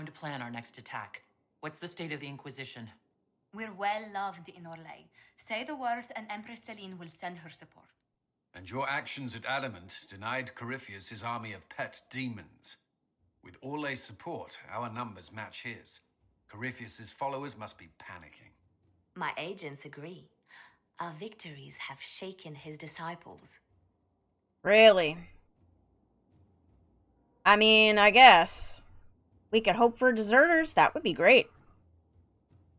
time to plan our next attack. What's the state of the Inquisition? We're well loved in Orlais. Say the words and Empress Celine will send her support. And your actions at Adamant denied Corypheus his army of pet demons. With Orlay's support, our numbers match his. Corypheus's followers must be panicking. My agents agree. Our victories have shaken his disciples. Really? I mean, I guess. We could hope for deserters. That would be great.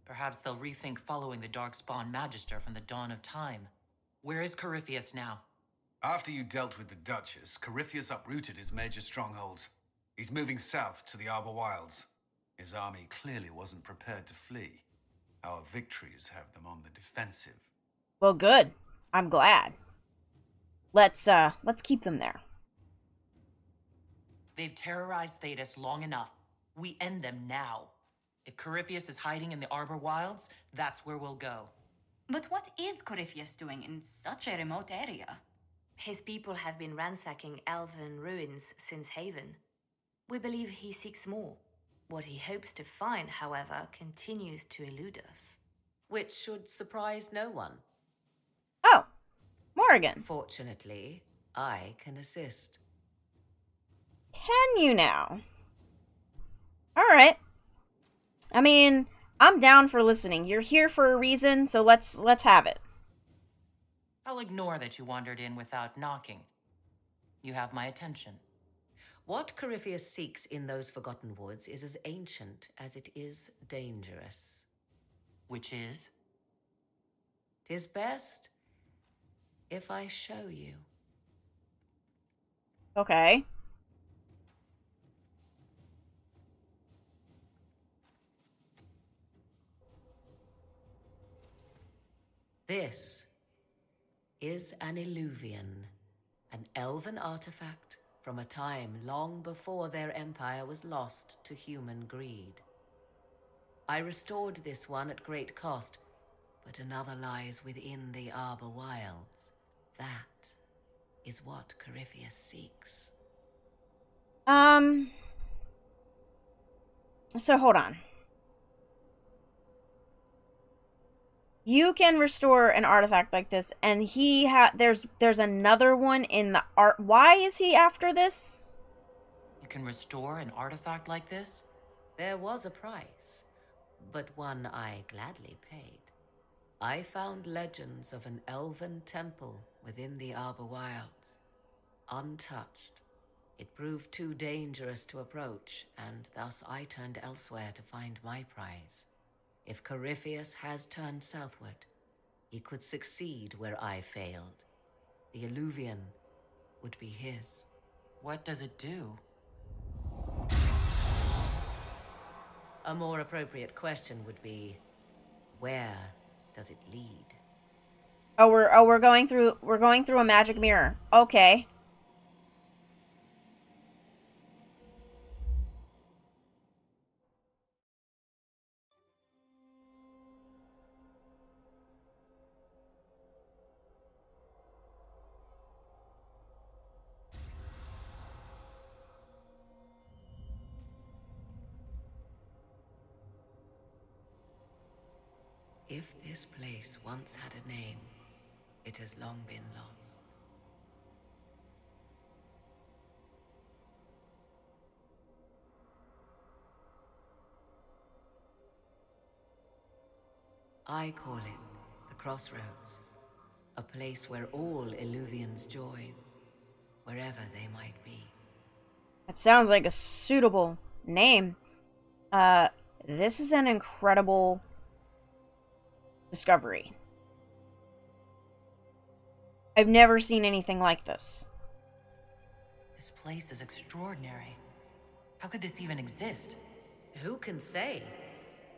Perhaps they'll rethink following the Darkspawn Magister from the dawn of time. Where is Corypheus now? After you dealt with the Duchess, Corypheus uprooted his major strongholds. He's moving south to the Arbor Wilds. His army clearly wasn't prepared to flee. Our victories have them on the defensive. Well, good. I'm glad. Let's keep them there. They've terrorized Thedas long enough. We end them now. If Corypheus is hiding in the Arbor Wilds, that's where we'll go. But what is Corypheus doing in such a remote area? His people have been ransacking elven ruins since Haven. We believe he seeks more. What he hopes to find, however, continues to elude us. Which should surprise no one. Oh, Morrigan. Fortunately, I can assist. Can you now? All right. I mean, I'm down for listening. You're here for a reason, so let's have it. I'll ignore that you wandered in without knocking. You have my attention. What Corypheus seeks in those forgotten woods is as ancient as it is dangerous. Which is? 'Tis best if I show you. Okay. This is an illuvian, an elven artifact from a time long before their empire was lost to human greed. I restored this one at great cost, but another lies within the Arbor Wilds. That is what Corypheus seeks. So hold on. You can restore an artifact like this, and there's another one in the art. Why is he after this? You can restore an artifact like this? There was a price, but one I gladly paid. I found legends of an elven temple within the Arbor Wilds, untouched. It proved too dangerous to approach, and thus I turned elsewhere to find my prize. If Corypheus has turned southward, he could succeed where I failed. The Illuvian would be his. What does it do? A more appropriate question would be, where does it lead? We're going through a magic mirror. Okay. If this place once had a name, it has long been lost. I call it the Crossroads, a place where all Illuvians join, wherever they might be. That sounds like a suitable name. This is an incredible discovery. I've never seen anything like this. This place is extraordinary. How could this even exist? Who can say?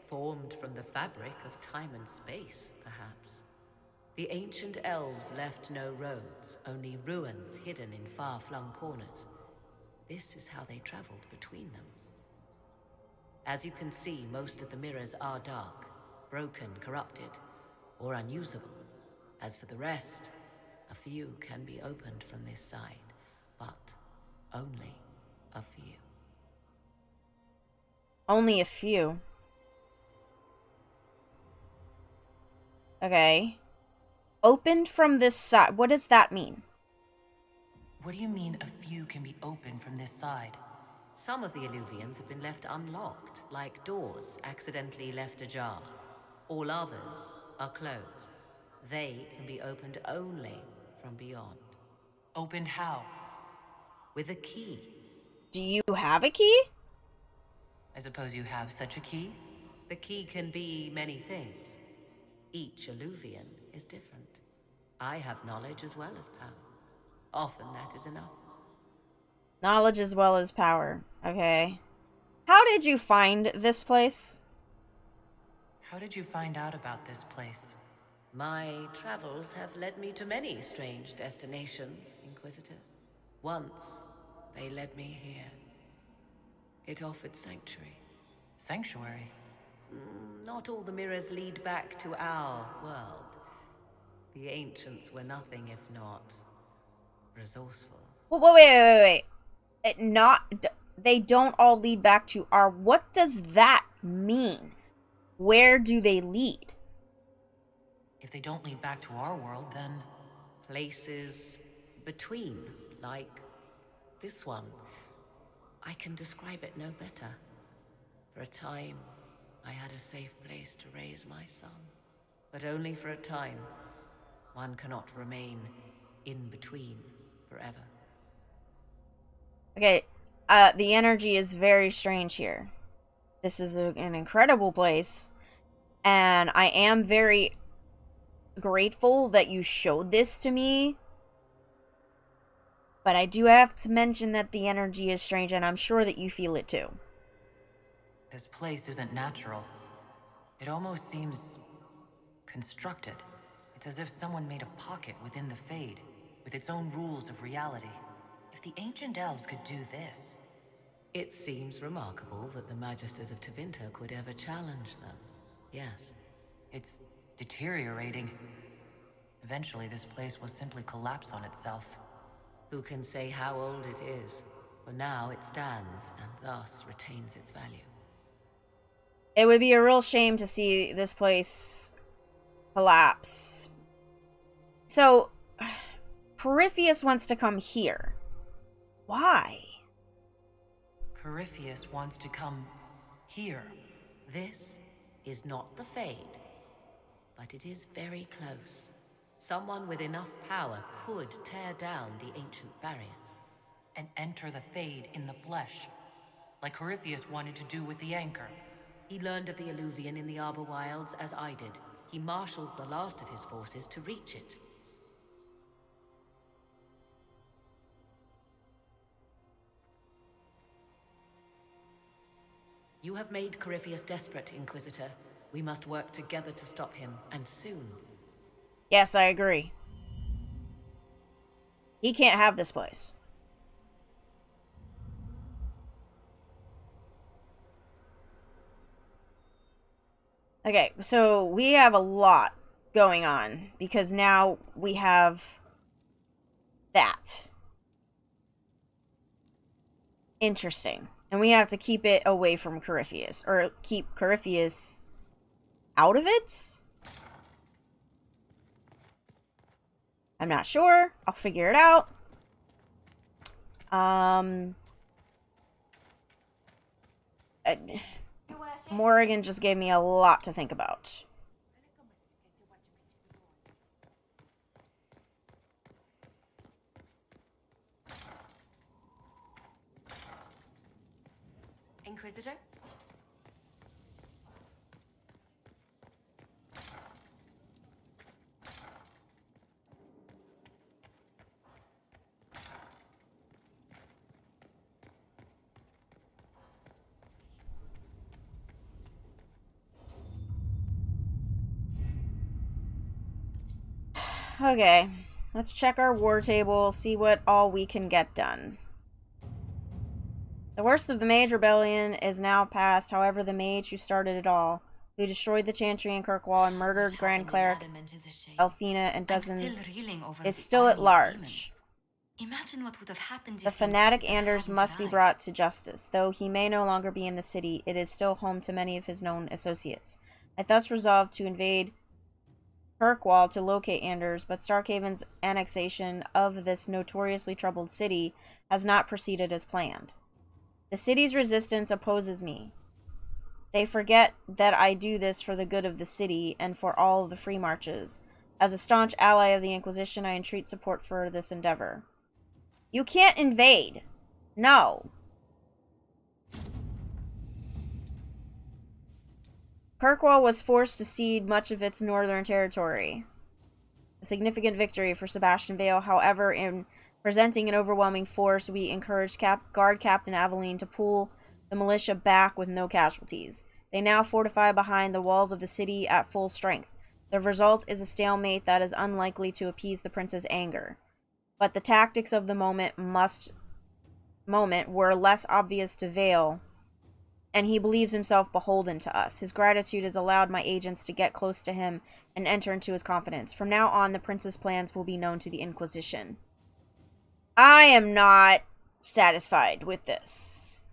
Formed from the fabric of time and space, perhaps. The ancient elves left no roads, only ruins hidden in far-flung corners. This is how they traveled between them. As you can see, most of the mirrors are dark, broken, corrupted, or unusable. As for the rest, a few can be opened from this side, but only a few. Only a few. Okay. Opened from this side. What does that mean? What do you mean a few can be opened from this side? Some of the Illuvians have been left unlocked, like doors accidentally left ajar. All others are closed. They can be opened only from beyond. Opened how? With a key. Do you have a key? I suppose you have such a key? The key can be many things. Each Illuvian is different. I have knowledge as well as power. Often that is enough. Knowledge as well as power. Okay. How did you find this place? How did you find out about this place? My travels have led me to many strange destinations, Inquisitor. Once, they led me here. It offered sanctuary. Sanctuary? Not all the mirrors lead back to our world. The ancients were nothing if not resourceful. Wait. They don't all lead back to our... What does that mean? Where do they lead? If they don't lead back to our world, then... Places between, like this one. I can describe it no better. For a time, I had a safe place to raise my son. But only for a time. One cannot remain in between forever. Okay, the energy is very strange here. This is an incredible place, and I am very grateful that you showed this to me. But I do have to mention that the energy is strange, and I'm sure that you feel it too. This place isn't natural. It almost seems constructed. It's as if someone made a pocket within the Fade, with its own rules of reality. If the ancient elves could do this... It seems remarkable that the Magisters of Tevinter could ever challenge them. Yes. It's deteriorating. Eventually, this place will simply collapse on itself. Who can say how old it is? For now it stands, and thus retains its value. It would be a real shame to see this place collapse. So, Corypheus wants to come here. Why? Corypheus wants to come here. This is not the Fade, but it is very close. Someone with enough power could tear down the ancient barriers. And enter the Fade in the flesh, like Corypheus wanted to do with the Anchor. He learned of the Illuvian in the Arbor Wilds as I did. He marshals the last of his forces to reach it. You have made Corypheus desperate, Inquisitor. We must work together to stop him, and soon. Yes, I agree. He can't have this place. Okay, so we have a lot going on, because now we have that. Interesting. And we have to keep it away from Corypheus, or keep Corypheus out of it? I'm not sure. I'll figure it out. Morrigan just gave me a lot to think about. Inquisitor? Okay, let's check our war table, see what all we can get done. The worst of the Mage Rebellion is now past, however the mage who started it all, who destroyed the Chantry and Kirkwall and murdered Grand Cleric Elfina and dozens, is still at large. Imagine what would have happened if The fanatic Inquisitor Anders hadn't must be arrived. brought to justice. Though he may no longer be in the city, it is still home to many of his known associates. I thus resolved to invade Kirkwall to locate Anders, but Starkhaven's annexation of this notoriously troubled city has not proceeded as planned. The city's resistance opposes me. They forget that I do this for the good of the city and for all of the free marches. As a staunch ally of the Inquisition, I entreat support for this endeavor. You can't invade. No. Kirkwall was forced to cede much of its northern territory. A significant victory for Sebastian Vale. However, in presenting an overwhelming force, we encouraged Guard Captain Aveline to pull the militia back with no casualties. They now fortify behind the walls of the city at full strength. The result is a stalemate that is unlikely to appease the prince's anger. But the tactics of the moment were less obvious to Vale, and he believes himself beholden to us. His gratitude has allowed my agents to get close to him and enter into his confidence. From now on, the prince's plans will be known to the Inquisition. I am not satisfied with this.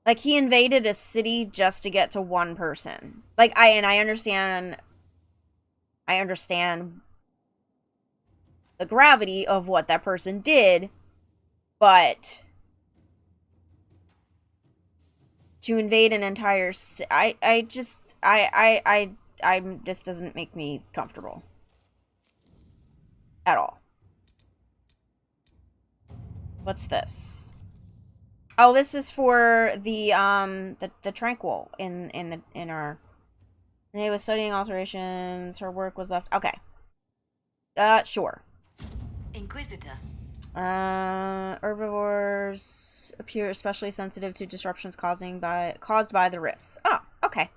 Like, he invaded a city just to get to one person. Like, I understand the gravity of what that person did, but to invade an entire this doesn't make me comfortable at all. What's this? Oh, this is for the Tranquil in our. Renee was studying alterations. Her work was left. Okay. Sure. Inquisitor. Herbivores appear especially sensitive to disruptions caused by the rifts. Oh, okay.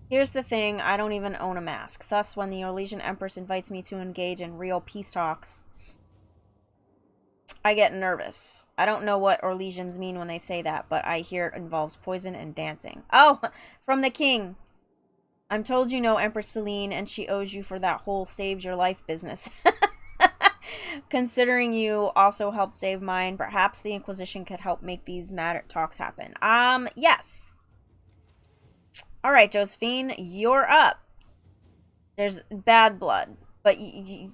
Here's the thing, I don't even own a mask. Thus, when the Orlesian Empress invites me to engage in real peace talks, I get nervous. I don't know what Orlesians mean when they say that, but I hear it involves poison and dancing. Oh, from the king. I'm told you know Empress Celine, and she owes you for that whole saved your life business. Considering you also helped save mine, perhaps the Inquisition could help make these talks happen. Yes. All right, Josephine, you're up. There's bad blood. But,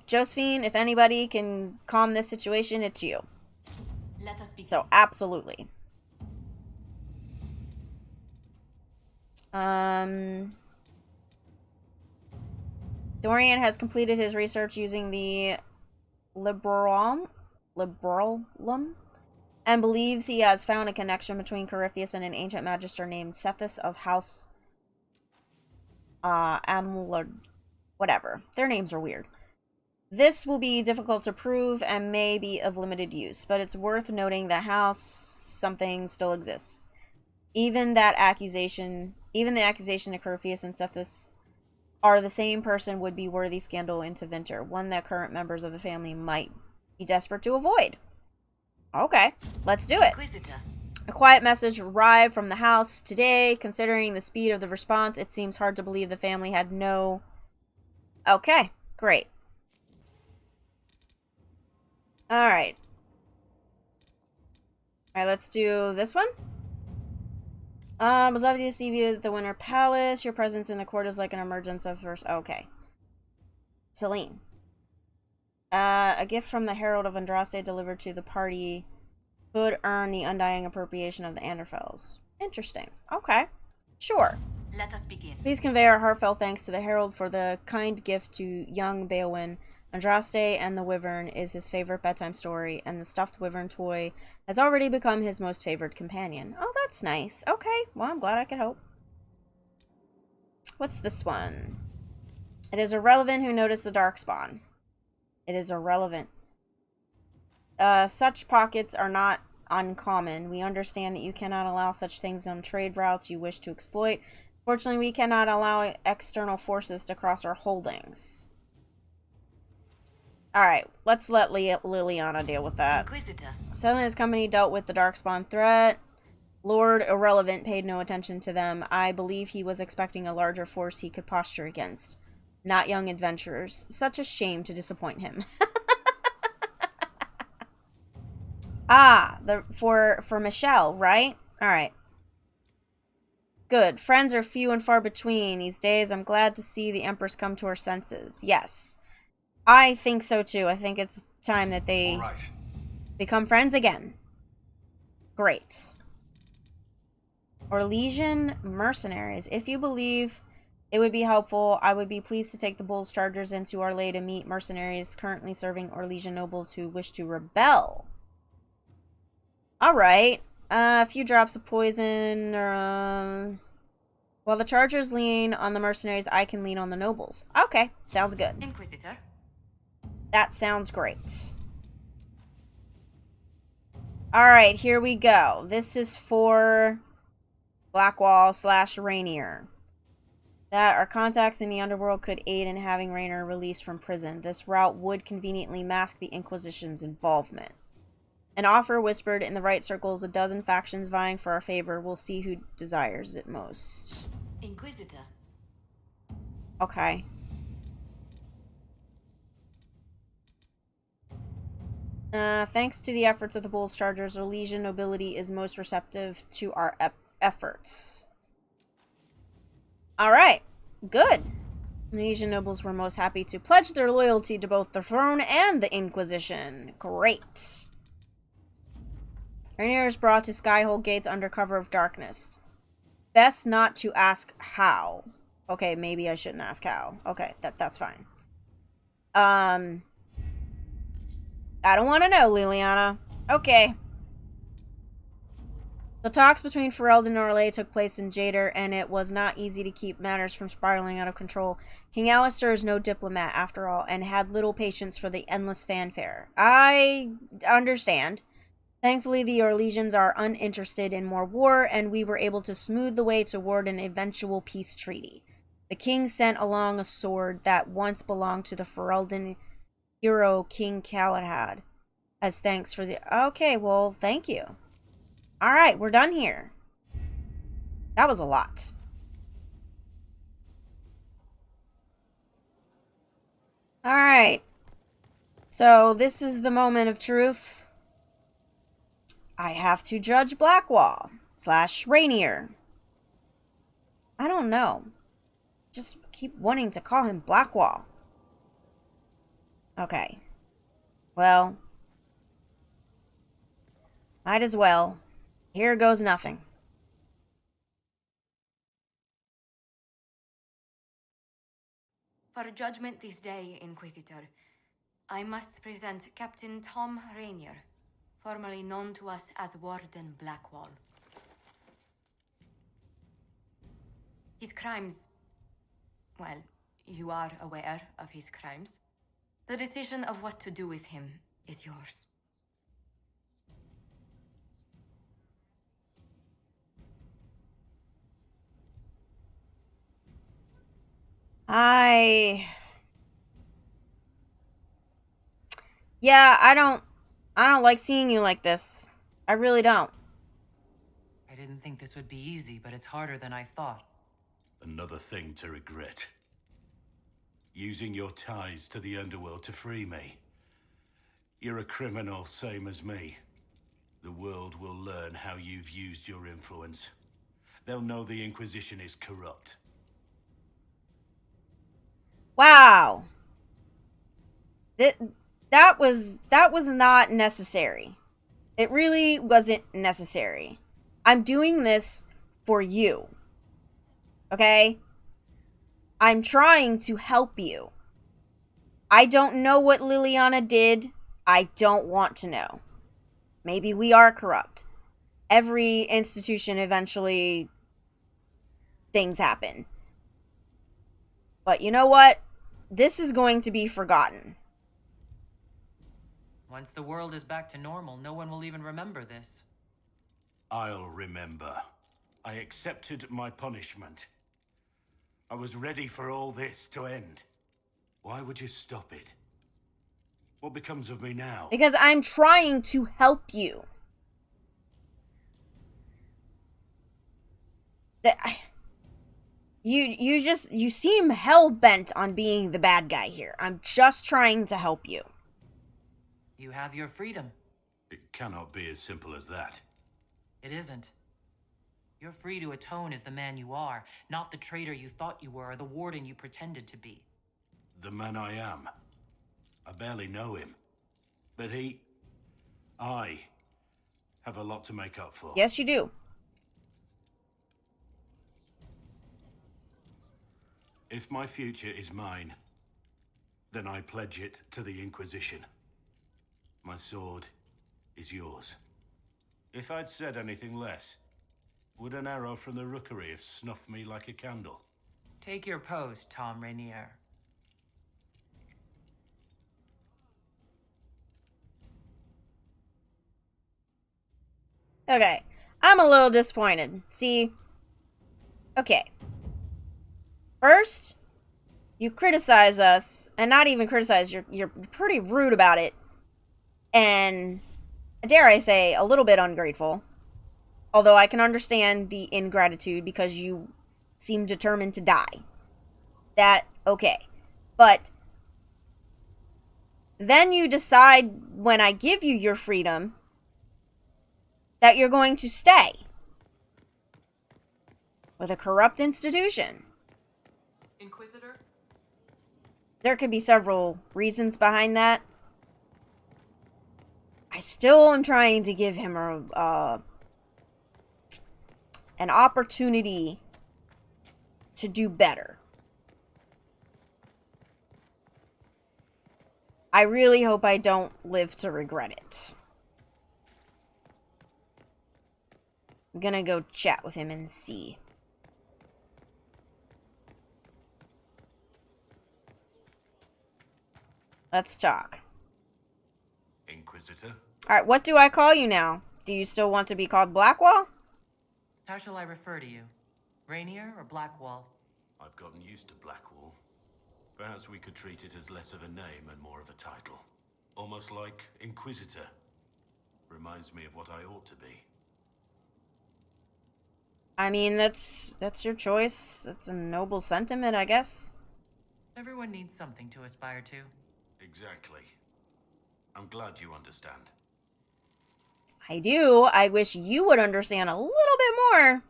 Josephine, if anybody can calm this situation, it's you. Let us begin. So, absolutely. Dorian has completed his research using the Liberalum and believes he has found a connection between Corypheus and an ancient magister named Sethus of House Amlard. Whatever. Their names are weird. This will be difficult to prove and may be of limited use, but it's worth noting that House something still exists. Even the accusation that Corypheus and Sethus are the same person would be worthy scandal into Vinter, one that current members of the family might be desperate to avoid. Okay, let's do it. Inquisitor. A quiet message arrived from the house today. Considering the speed of the response, it seems hard to believe the family had no... Okay, great. Alright. Alright, let's do this one. Was lovely to see you at the Winter Palace. Your presence in the court is like an emergence of first... Okay. Celine. A gift from the Herald of Andraste delivered to the party could earn the undying appropriation of the Anderfells. Interesting. Okay. Sure. Let us begin. Please convey our heartfelt thanks to the Herald for the kind gift to young Beowyn. Andraste and the Wyvern is his favorite bedtime story, and the stuffed wyvern toy has already become his most favored companion. Oh, that's nice. Okay, well, I'm glad I could help. What's this one? It is irrelevant who noticed the Darkspawn. It is irrelevant. Such pockets are not uncommon. We understand that you cannot allow such things on trade routes you wish to exploit. Fortunately, we cannot allow external forces to cross our holdings. Alright, let's let Liliana deal with that. Inquisitor. Suddenly his company dealt with the Darkspawn threat. Lord Irrelevant paid no attention to them. I believe he was expecting a larger force he could posture against. Not young adventurers. Such a shame to disappoint him. For Michelle, right? Alright. Good. Friends are few and far between these days. I'm glad to see the Empress come to her senses. Yes. I think so too. I think it's time that they All right. become friends again. Great. Orlesian mercenaries. If you believe it would be helpful, I would be pleased to take the Bull's chargers into Arlay to meet mercenaries currently serving Orlesian nobles who wish to rebel. Alright. A few drops of poison. While the chargers lean on the mercenaries, I can lean on the nobles. Okay. Sounds good. Inquisitor. That sounds great. Alright, here we go. This is for Blackwall / Rainier. That our contacts in the underworld could aid in having Rainier released from prison. This route would conveniently mask the Inquisition's involvement. An offer whispered in the right circles, a dozen factions vying for our favor. We'll see who desires it most. Inquisitor. Okay. Thanks to the efforts of the Bull's Chargers, Orlesian nobility is most receptive to our efforts. Alright, good. Orlesian nobles were most happy to pledge their loyalty to both the throne and the Inquisition. Great. Rainier is brought to Skyhole Gates under cover of darkness. Best not to ask how. Okay, maybe I shouldn't ask how. Okay, that's fine. I don't want to know, Liliana. Okay. The talks between Ferelden and Orlais took place in Jader, and it was not easy to keep matters from spiraling out of control. King Alistair is no diplomat, after all, and had little patience for the endless fanfare. I understand. Thankfully, the Orlesians are uninterested in more war, and we were able to smooth the way toward an eventual peace treaty. The king sent along a sword that once belonged to the Ferelden hero King Galahad as thanks for the... Okay, well, thank you. Alright, we're done here. That was a lot. Alright. So, this is the moment of truth. I have to judge Blackwall / Rainier. I don't know. Just keep wanting to call him Blackwall. Okay. Well. Might as well. Here goes nothing. For judgment this day, Inquisitor, I must present Captain Tom Rainier, formerly known to us as Warden Blackwall. His crimes... well, you are aware of his crimes. The decision of what to do with him is yours. Yeah, I don't like seeing you like this. I really don't. I didn't think this would be easy, but it's harder than I thought. Another thing to regret. Using your ties to the underworld to free me. You're a criminal, same as me. The world will learn how you've used your influence. They'll know the Inquisition is corrupt. Wow. That was not necessary. It really wasn't necessary. I'm doing this for you. Okay? I'm trying to help you. I don't know what Liliana did. I don't want to know. Maybe we are corrupt. Every institution eventually... things happen. But you know what? This is going to be forgotten. Once the world is back to normal, no one will even remember this. I'll remember. I accepted my punishment. I was ready for all this to end. Why would you stop it? What becomes of me now? Because I'm trying to help you. You seem hell-bent on being the bad guy here. I'm just trying to help you. You have your freedom. It cannot be as simple as that. It isn't. You're free to atone as the man you are, not the traitor you thought you were or the warden you pretended to be. The man I am. I barely know him. But I have a lot to make up for. Yes, you do. If my future is mine, then I pledge it to the Inquisition. My sword is yours. If I'd said anything less, would an arrow from the rookery have snuffed me like a candle? Take your post, Tom Rainier. Okay. I'm a little disappointed. See? Okay. First, you criticize us, and not even criticize, you're pretty rude about it. And, dare I say, a little bit ungrateful. Although I can understand the ingratitude because you seem determined to die. That, okay. But, then you decide when I give you your freedom that you're going to stay with a corrupt institution. Inquisitor? There could be several reasons behind that. I still am trying to give him an opportunity to do better. I really hope I don't live to regret it. I'm gonna go chat with him and see. Let's talk. Inquisitor? Alright, what do I call you now? Do you still want to be called Blackwall? How shall I refer to you? Rainier or Blackwall? I've gotten used to Blackwall. Perhaps we could treat it as less of a name and more of a title. Almost like Inquisitor. Reminds me of what I ought to be. I mean, that's your choice. That's a noble sentiment, I guess. Everyone needs something to aspire to. Exactly. I'm glad you understand. I do. I wish you would understand a little bit more.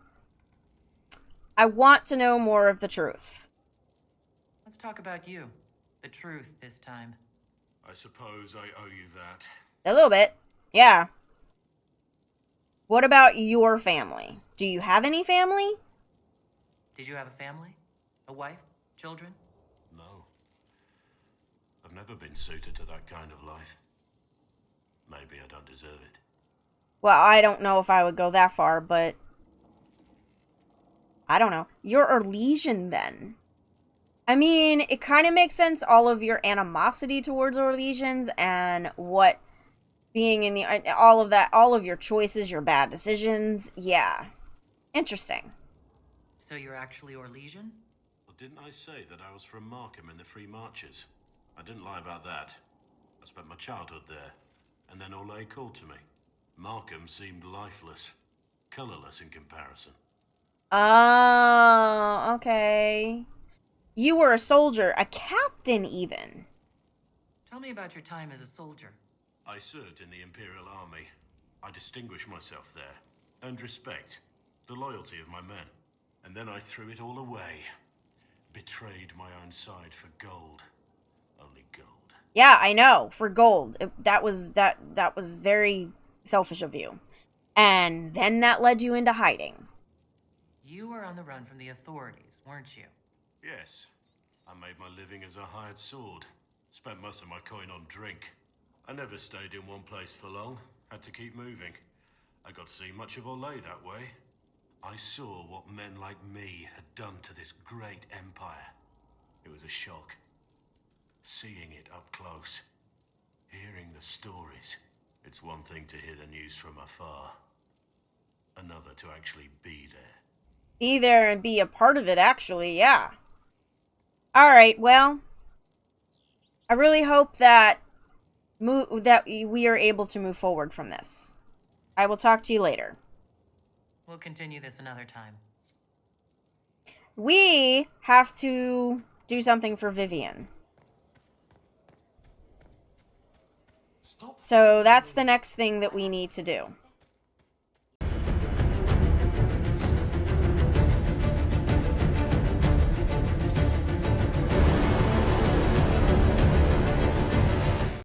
I want to know more of the truth. Let's talk about you. The truth this time. I suppose I owe you that. A little bit. Yeah. What about your family? Do you have any family? Did you have a family? A wife? Children? No. I've never been suited to that kind of life. Maybe I don't deserve it. Well, I don't know if I would go that far, but I don't know. You're Orlesian then. I mean, it kind of makes sense, all of your animosity towards Orlesians and what being in the, all of that, all of your choices, your bad decisions. Yeah. Interesting. So you're actually Orlesian? Well, didn't I say that I was from Markham in the Free Marches? I didn't lie about that. I spent my childhood there, and then Orlais called to me. Markham seemed lifeless, colorless in comparison. Oh, okay. You were a soldier, a captain even. Tell me about your time as a soldier. I served in the Imperial Army. I distinguished myself there, earned respect, the loyalty of my men. And then I threw it all away. Betrayed my own side for gold. Only gold. Yeah, I know. For gold. That was very selfish of you. And then that led you into hiding. You were on the run from the authorities, weren't you? Yes. I made my living as a hired sword. Spent most of my coin on drink. I never stayed in one place for long. Had to keep moving. I got to see much of Orlais that way. I saw what men like me had done to this great empire. It was a shock. Seeing it up close. Hearing the stories. It's one thing to hear the news from afar. Another to actually be there. Be there and be a part of it, actually, yeah. Alright, well, I really hope that we are able to move forward from this. I will talk to you later. We'll continue this another time. We have to do something for Vivian. So that's the next thing that we need to do.